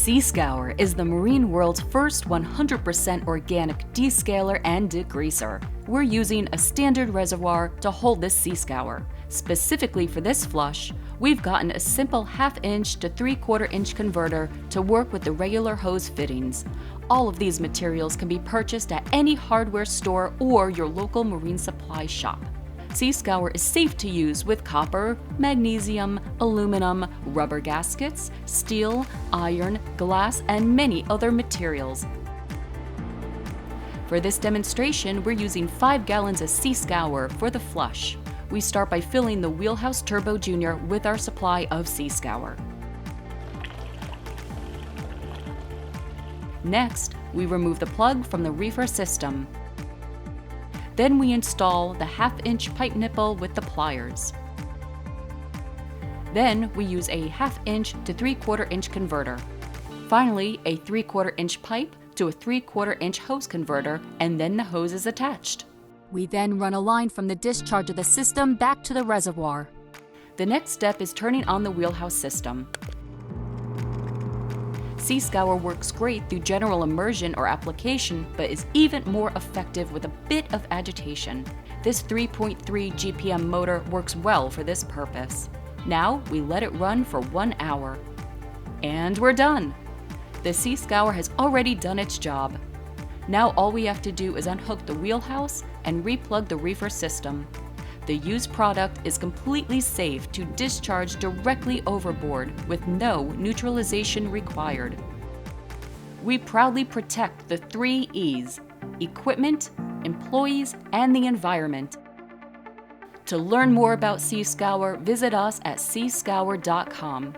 Seascour is the marine world's first 100% organic descaler and degreaser. We're using a standard reservoir to hold this Seascour. Specifically for this flush, we've gotten a simple 1/2 inch to 3/4 inch converter to work with the regular hose fittings. All of these materials can be purchased at any hardware store or your local marine supply shop. Seascour is safe to use with copper, magnesium, aluminum, rubber gaskets, steel, iron, glass, and many other materials. For this demonstration, we're using 5 gallons of Seascour for the flush. We start by filling the Wheelhouse Turbo Junior with our supply of Seascour. Next, we remove the plug from the reefer system. Then we install the 1/2 inch pipe nipple with the pliers. Then we use a 1/2 inch to 3/4 inch converter. Finally, a 3/4 inch pipe to a 3/4 inch hose converter, and then the hose is attached. We then run a line from the discharge of the system back to the reservoir. The next step is turning on the wheelhouse system. Seascour works great through general immersion or application, but is even more effective with a bit of agitation. This 3.3 GPM motor works well for this purpose. Now we let it run for 1 hour. And we're done! The Seascour has already done its job. Now all we have to do is unhook the wheelhouse and replug the reefer system. The used product is completely safe to discharge directly overboard with no neutralization required. We proudly protect the 3 E's: equipment, employees, and the environment. To learn more about Seascour, visit us at seascour.com.